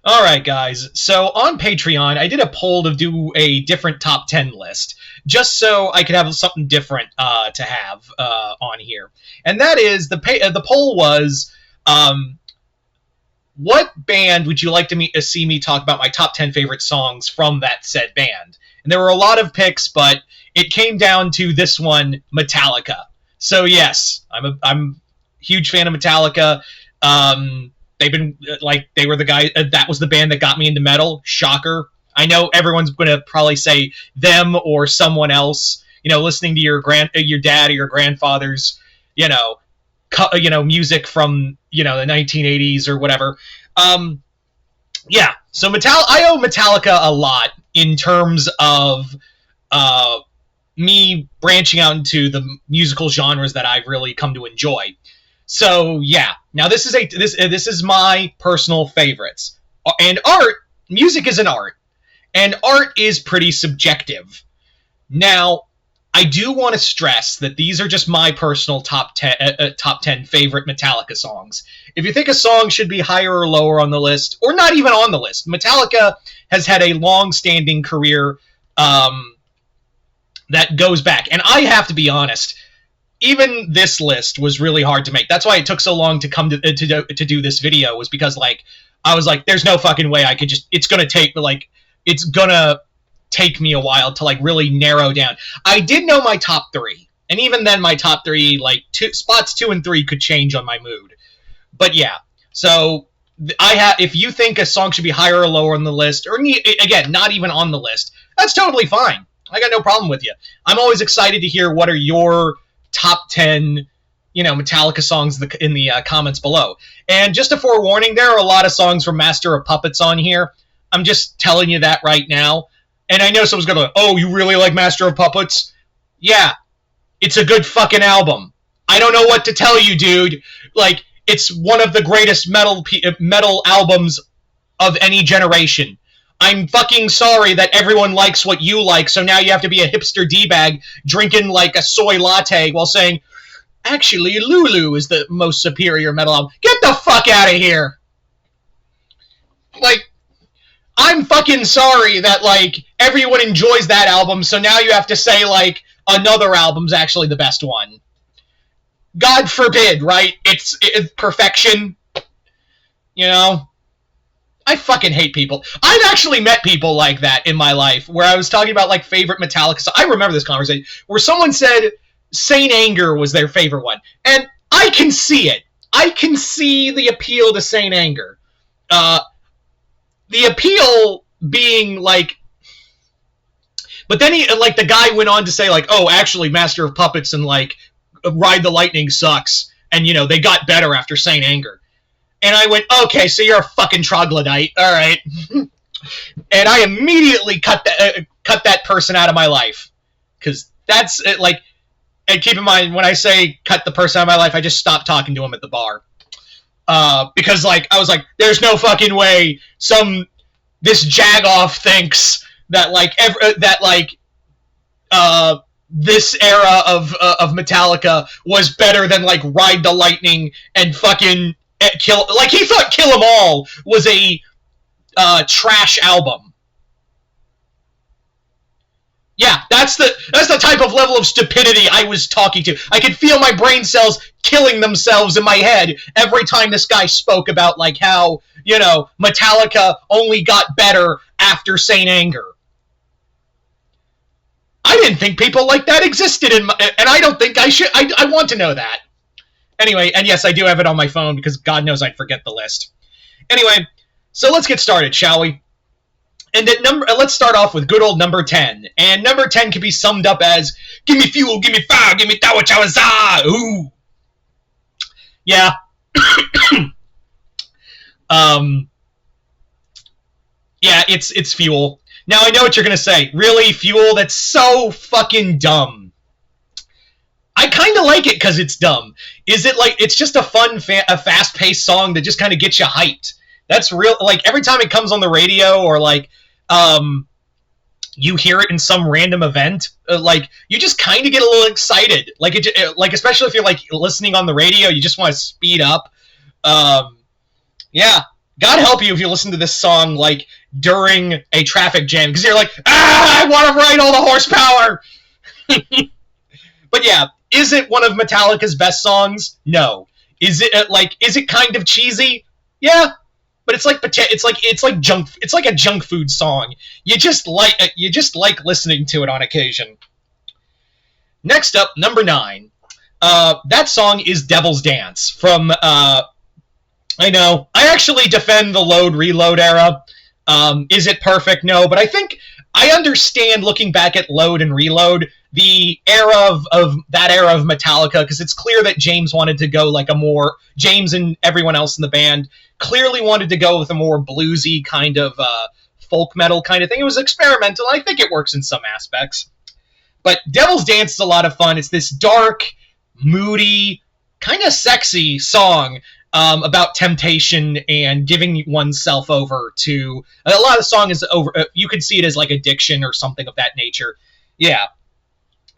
All right, guys. So on Patreon, I did a poll to do a different top 10 list, just so I could have something different to have on here. And that is the poll was, what band would you like to see me talk about my top 10 favorite songs from that said band? And there were a lot of picks, but it came down to this one, Metallica. So yes, I'm a huge fan of Metallica. They've been they were the guy that was the band that got me into metal. Shocker. I know everyone's going to probably say them or someone else. Listening to your dad or your grandfather's, music from the 1980s or whatever. Yeah. So I owe Metallica a lot in terms of me branching out into the musical genres that I've really come to enjoy. So yeah, now this is my personal favorites. And music is an art, and art is pretty subjective. Now, I do want to stress that these are just my personal top 10 favorite Metallica songs. If you think a song should be higher or lower on the list, or not even on the list, Metallica has had a long-standing career that goes back. And I have to be honest, even this list was really hard to make. That's why it took so long to come to do this video, was because I was like, there's no fucking way I could just. It's gonna take me a while to really narrow down. I did know my top 3, and even then my top 3 spots 2 and 3 could change on my mood. But yeah, so if you think a song should be higher or lower on the list, or again not even on the list, that's totally fine. I got no problem with you. I'm always excited to hear what are your top 10 Metallica songs in the comments below. And just a forewarning, there are a lot of songs from Master of Puppets on here. I'm just telling you that right now. And I know someone's gonna oh, you really like Master of Puppets? Yeah, it's a good fucking album. I don't know what to tell you, dude. It's one of the greatest metal albums of any generation. I'm fucking sorry that everyone likes what you like, so now you have to be a hipster D-bag drinking a soy latte while saying, actually, Lulu is the most superior metal album. Get the fuck out of here! I'm fucking sorry that, everyone enjoys that album, so now you have to say, another album's actually the best one. God forbid, right? It's perfection. I fucking hate people. I've actually met people like that in my life, where I was talking about, favorite Metallica songs. I remember this conversation, where someone said Saint Anger was their favorite one. And I can see it. I can see the appeal to Saint Anger. The appeal being, But then the guy went on to say, oh, actually, Master of Puppets and, Ride the Lightning sucks. And, they got better after Saint Anger. And I went, okay, so you're a fucking troglodyte, all right. And I immediately cut that person out of my life, because that's it. And keep in mind, when I say cut the person out of my life, I just stopped talking to him at the bar, because I was like, there's no fucking way this jagoff thinks that this era of Metallica was better than Ride the Lightning and fucking. He thought Kill 'Em All was a trash album. Yeah, that's the type of level of stupidity I was talking to. I could feel my brain cells killing themselves in my head every time this guy spoke about how Metallica only got better after Saint Anger. I didn't think people like that existed and I don't think I should. I want to know that. Anyway, and yes, I do have it on my phone because God knows I'd forget the list. Anyway, so let's get started, shall we? And let's start off with good old number 10. And number 10 can be summed up as, give me fuel, give me fire, give me that which I was, ooh. Yeah. Yeah, it's Fuel. Now, I know what you're going to say. Really, Fuel? That's so fucking dumb. I kind of like it because it's dumb. Is it it's just a fun, a fast-paced song that just kind of gets you hyped? That's real. Every time it comes on the radio or you hear it in some random event, you just kind of get a little excited. Especially if you're listening on the radio, you just want to speed up. Yeah, God help you if you listen to this song like during a traffic jam because you're like, I want to ride all the horsepower. But yeah, is it one of Metallica's best songs? No. Is it is it kind of cheesy? Yeah, but it's like a junk food song. You just like listening to it on occasion. Next up, number 9. That song is Devil's Dance from I know. I actually defend the load reload era. Is it perfect? No, but I think I understand looking back at load and reload the era of that era of Metallica because it's clear that James wanted to go like a more James and everyone else in the band clearly wanted to go with a more bluesy kind of folk metal kind of thing. It was experimental. I think it works in some aspects. But Devil's Dance is a lot of fun. It's this dark, moody, kind of sexy song about temptation and giving oneself over to a lot of the song is over. You could see it as like addiction or something of that nature. Yeah,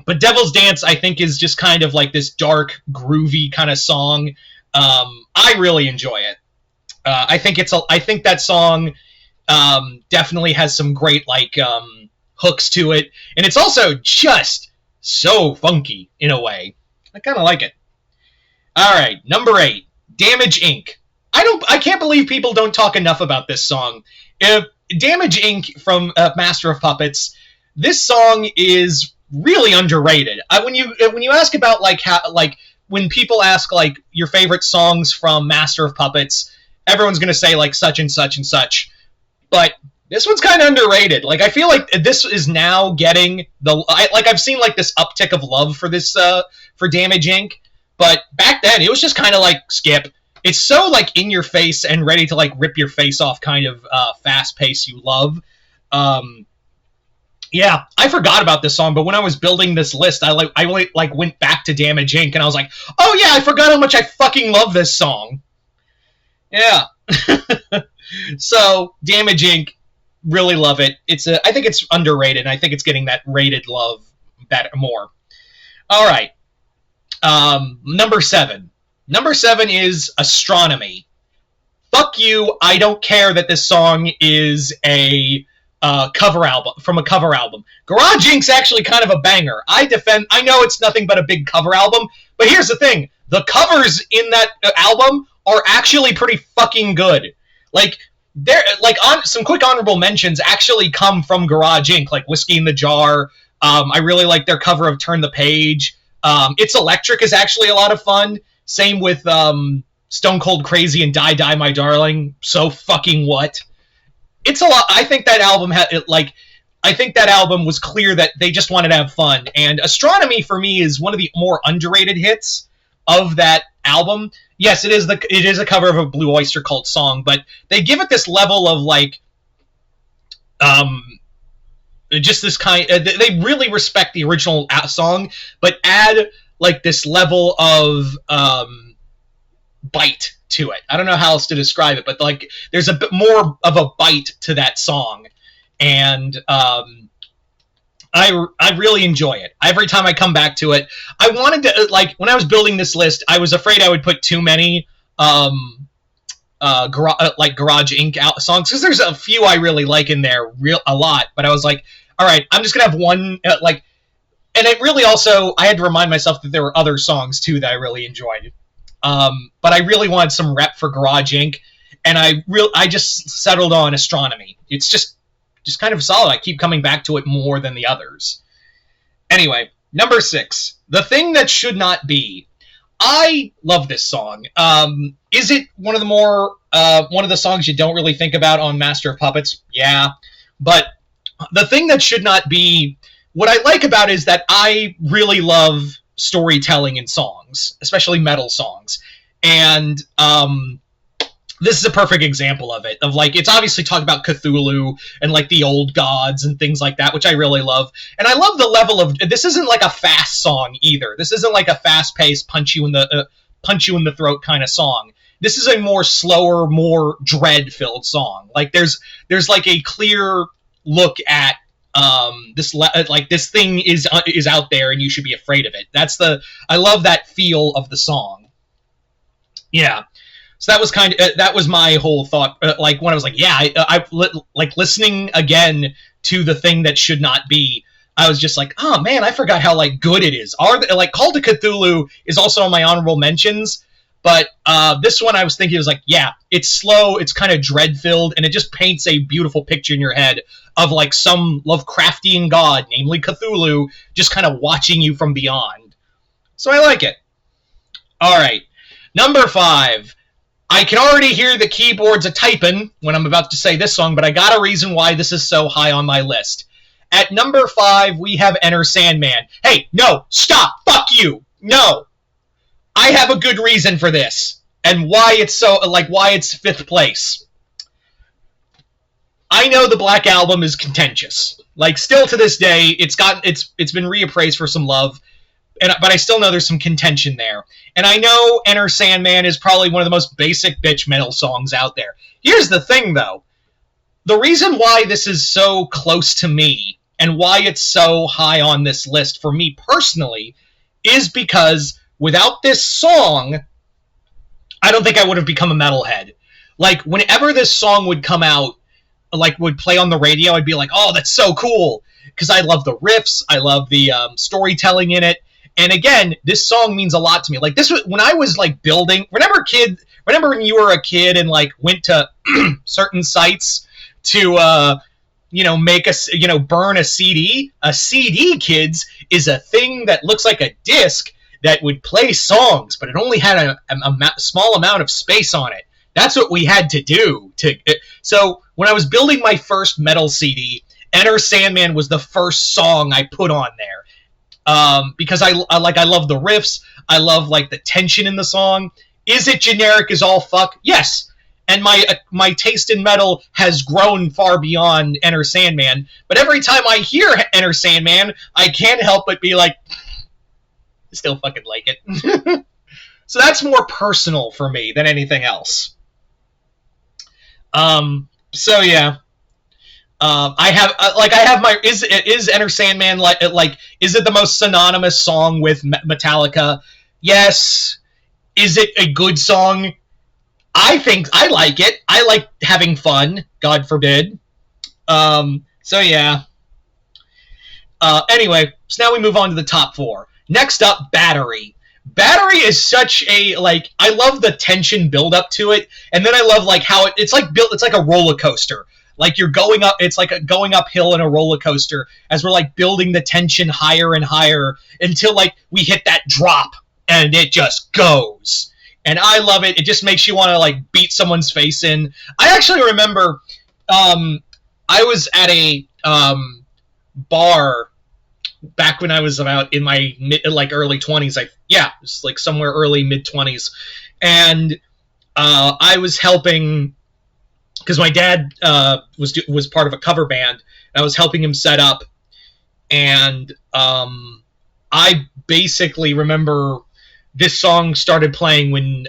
but Devil's Dance I think is just kind of like this dark, groovy kind of song. I really enjoy it. I think that song definitely has some great like hooks to it, and it's also just so funky in a way. I kind of like it. All right, number 8. Damage Inc. I can't believe people don't talk enough about this song. Damage Inc. from Master of Puppets. This song is really underrated. When you ask about like how like when people ask like your favorite songs from Master of Puppets, everyone's gonna say like such and such and such. But this one's kind of underrated. Like I feel like this is now getting I've seen like this uptick of love for this for Damage Inc. But back then, it was just kind of like skip. It's so like in your face and ready to like rip your face off kind of fast pace you love. Yeah, I forgot about this song, but when I was building this list, I went back to Damage Inc. and I was like, oh yeah, I forgot how much I fucking love this song. Yeah. So Damage Inc. really love it. I think it's underrated, and I think it's getting that rated love better more. All right. Number 7. Number 7 is Astronomy. Fuck you, I don't care that this song is a cover album, from a cover album. Garage Inc.'s actually kind of a banger. I know it's nothing but a big cover album, but here's the thing. The covers in that album are actually pretty fucking good. Like, some quick honorable mentions actually come from Garage Inc., like Whiskey in the Jar. I really like their cover of Turn the Page. It's Electric is actually a lot of fun. Same with Stone Cold Crazy and Die Die My Darling. So fucking what? It's a lot. I think that album was clear that they just wanted to have fun. And Astronomy for me is one of the more underrated hits of that album. Yes, it is a cover of a Blue Oyster Cult song, but they give it this level of like just this kind they really respect the original song but add like this level of bite to it. I don't know how else to describe it, but like there's a bit more of a bite to that song, and I really enjoy it. Every time I come back to it, I wanted to like when I was building this list, I was afraid I would put too many Garage Inc. songs because there's a few I really like in there a lot, but I was like, all right, I'm just gonna have one and it really also I had to remind myself that there were other songs too that I really enjoyed, but I really wanted some rep for Garage Inc. and I just settled on Astronomy. It's just kind of solid. I keep coming back to it more than the others. Anyway, number 6, The Thing That Should Not Be. I love this song. Is it one of the songs you don't really think about on Master of Puppets? Yeah. But The Thing That Should Not Be, what I like about it is that I really love storytelling in songs, especially metal songs. And this is a perfect example of it. Of like, it's obviously talking about Cthulhu and like the old gods and things like that, which I really love. And I love the level of this isn't like a fast song either. This isn't like a fast-paced punch you in the throat kind of song. This is a more slower, more dread-filled song. Like there's like a clear look at this thing is out there and you should be afraid of it. I love that feel of the song. Yeah. So that was that was my whole thought. Like when I was like, yeah, like listening again to the thing that should not be. I was just like, oh man, I forgot how like good it is. Like Call to Cthulhu is also on my honorable mentions, but this one I was thinking was like, yeah, it's slow, it's kind of dread filled, and it just paints a beautiful picture in your head of like some Lovecraftian god, namely Cthulhu, just kind of watching you from beyond. So I like it. All right, number 5. I can already hear the keyboards a-typing when I'm about to say this song, but I got a reason why this is so high on my list. At number 5, we have Enter Sandman. Hey, no, stop, fuck you, no. I have a good reason for this, and why it's so, like, why it's 5th place. I know the Black Album is contentious. Like, still to this day, it's been reappraised for some love, but I still know there's some contention there. And I know Enter Sandman is probably one of the most basic bitch metal songs out there. Here's the thing, though. The reason why this is so close to me, and why it's so high on this list for me personally, is because without this song, I don't think I would have become a metalhead. Like, whenever this song would come out, like, would play on the radio, I'd be like, oh, that's so cool! Because I love the riffs, I love the storytelling in it. And again, this song means a lot to me. Like, this was when I was like building. Remember when you were a kid and like went to certain sites to make burn a CD. A CD, kids, is a thing that looks like a disc that would play songs, but it only had a small amount of space on it. That's what we had to do. So when I was building my first metal CD, Enter Sandman was the first song I put on there. Because I love the riffs, I love like the tension in the song. Is it generic as all fuck? Yes, and my taste in metal has grown far beyond Enter Sandman. But every time I hear Enter Sandman, I can't help but be like, I still fucking like it. So that's more personal for me than anything else. So yeah. I have my is Enter Sandman like is it the most synonymous song with Metallica? Yes. Is it a good song? I think I like it. I like having fun. God forbid. So yeah. Anyway, so now we move on to the top 4. Next up, Battery. Battery is such a like. I love the tension build up to it, and then I love like how it's like built. It's like a roller coaster. Like you're going up, it's like going uphill in a roller coaster as we're like building the tension higher and higher until like we hit that drop and it just goes. And I love it. It just makes you want to like beat someone's face in. I actually remember I was at a bar back when I was about in my early 20s. It was like somewhere early mid 20s, and I was helping. Because my dad was part of a cover band, and I was helping him set up, and I basically remember this song started playing when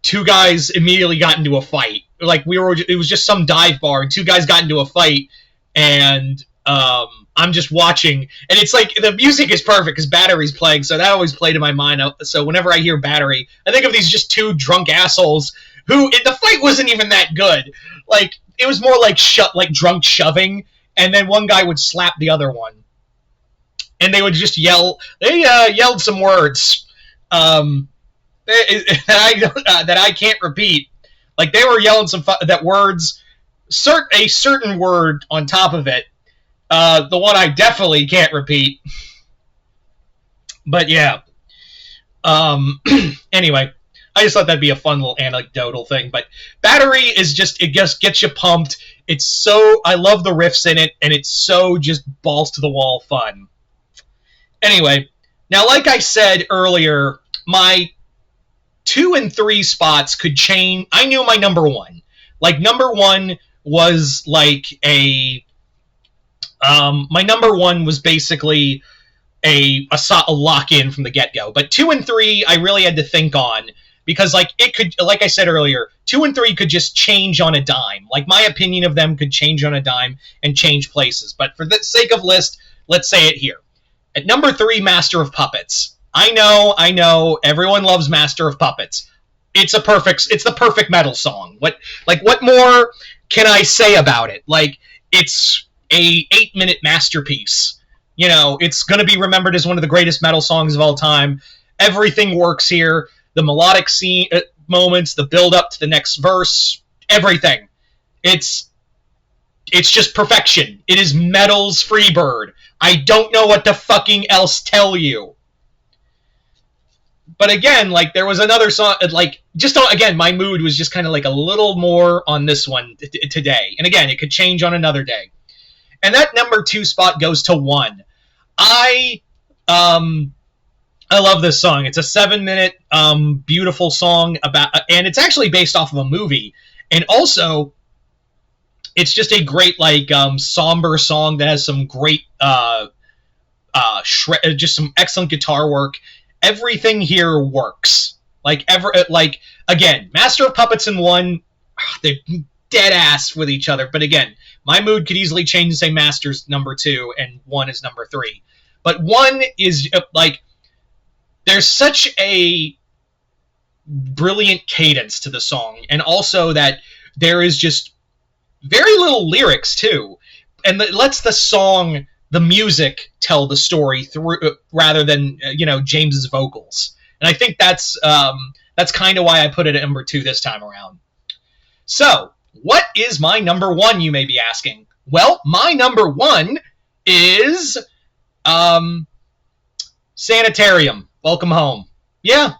2 guys immediately got into a fight. Like it was just some dive bar, and 2 guys got into a fight, and I'm just watching, and it's like the music is perfect because Battery's playing, so that always played in my mind. So whenever I hear Battery, I think of these just 2 drunk assholes. Who the fight wasn't even that good. Like it was more like drunk shoving, and then one guy would slap the other one, and they would just yell. They yelled some words that I can't repeat. Like they were yelling that words, a certain word on top of it. The one I definitely can't repeat. But yeah. Anyway. I just thought that'd be a fun little anecdotal thing, but Battery is just, it just gets you pumped. It's so, I love the riffs in it, and it's so just balls to the wall fun. Anyway, now like I said earlier, my 2 and 3 spots could change. I knew my number 1. Like, number 1 was like my number 1 was basically a lock-in from the get-go, but 2 and 3 I really had to think on. Because, like, it could, like I said earlier, 2 and 3 could just change on a dime. Like, my opinion of them could change on a dime and change places. But for the sake of list, let's say it here. At number 3, Master of Puppets. I know, everyone loves Master of Puppets. it's the perfect metal song. What more can I say about it? Like, it's a 8-minute masterpiece. You know, it's going to be remembered as one of the greatest metal songs of all time. Everything works here. The melodic moments, the build up to the next verse, everything. It's just perfection. It is metal's Freebird. I don't know what to fucking else tell you. But again, like, there was another song, like, again, my mood was just kind of like a little more on this one today. And again, it could change on another day. And that number 2 spot goes to 1. I love this song. It's a 7-minute, beautiful song and it's actually based off of a movie. And also, it's just a great, like, somber song that has some great, just some excellent guitar work. Everything here works. Again, Master of Puppets and 1, they're dead ass with each other. But again, my mood could easily change to say Master's number 2 and 1 is number 3. But 1 is, like, there's such a brilliant cadence to the song. And also that there is just very little lyrics, too. And it lets the music tell the story through rather than James's vocals. And I think that's kind of why I put it at number 2 this time around. So, what is my number 1, you may be asking? Well, my number 1 is Sanitarium. Welcome Home. Yeah.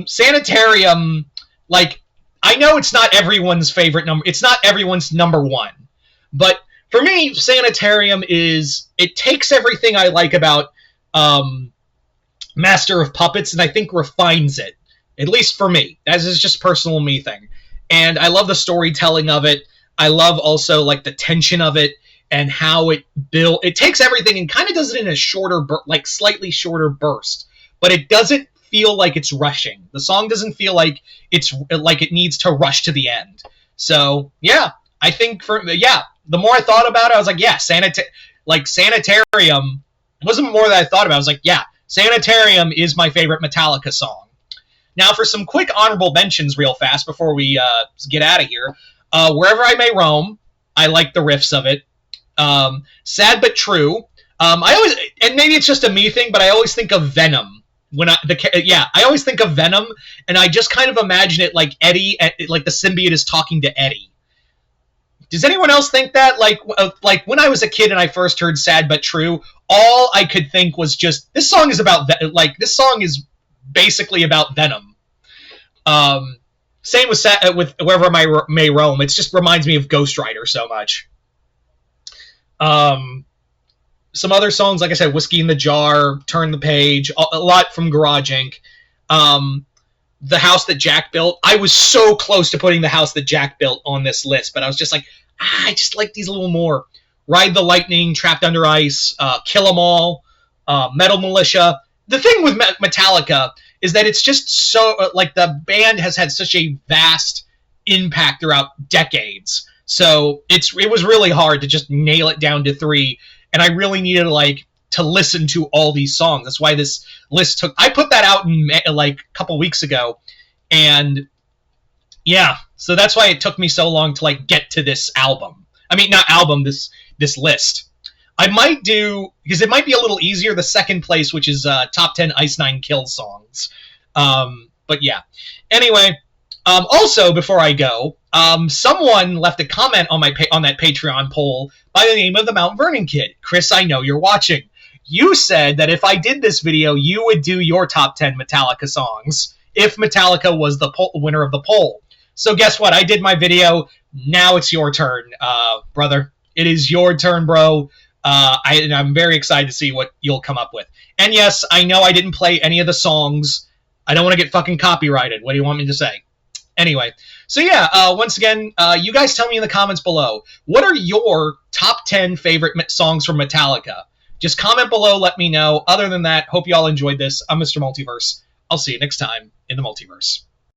Sanitarium, like, I know it's not everyone's favorite number. It's not everyone's number 1. But for me, Sanitarium it takes everything I like about Master of Puppets and I think refines it. At least for me. That is just personal me thing. And I love the storytelling of it. I love also, like, the tension of it and how it takes everything and kind of does it in a shorter, slightly shorter burst. But it doesn't feel like it's rushing. The song doesn't feel like it needs to rush to the end. So, yeah. I think the more I thought about it, I was like, yeah, Sanitarium wasn't more that I thought about. I was like, yeah, Sanitarium is my favorite Metallica song. Now, for some quick honorable mentions real fast before we get out of here, Wherever I May Roam, I like the riffs of it. Sad But True. I always, and maybe it's just a me thing, but I always think of Venom. I always think of Venom, and I just kind of imagine it like Eddie, like the symbiote is talking to Eddie. Does anyone else think that? Like when I was a kid and I first heard "Sad But True," all I could think was just this song is basically about Venom. Same with Wherever I May Roam. It just reminds me of Ghost Rider so much. Some other songs, like I said, Whiskey in the Jar, Turn the Page, a lot from Garage Inc. The House That Jack Built. I was so close to putting The House That Jack Built on this list, but I was just like, I just like these a little more. Ride the Lightning, Trapped Under Ice, Kill 'Em All, Metal Militia. The thing with Metallica is that it's just so, the band has had such a vast impact throughout decades. So it was really hard to just nail it down to 3, and I really needed to listen to all these songs. That's why this list I put that out in a couple weeks ago, and yeah, so that's why it took me so long to get to this album. I mean, not album, this list. I might do, because it might be a little easier, the second place, which is top 10 Ice Nine Kills songs. But yeah. Anyway, also before I go, someone left a comment on on that Patreon poll by the name of the Mount Vernon Kid. Chris, I know you're watching. You said that if I did this video, you would do your top 10 Metallica songs if Metallica was the winner of the poll. So guess what? I did my video. Now it's your turn, brother. It is your turn, bro. I'm very excited to see what you'll come up with. And yes, I know I didn't play any of the songs. I don't want to get fucking copyrighted. What do you want me to say? Anyway, so yeah, once again, you guys tell me in the comments below, what are your top 10 favorite songs from Metallica? Just comment below, let me know. Other than that, hope you all enjoyed this. I'm Mr. Multiverse. I'll see you next time in the Multiverse.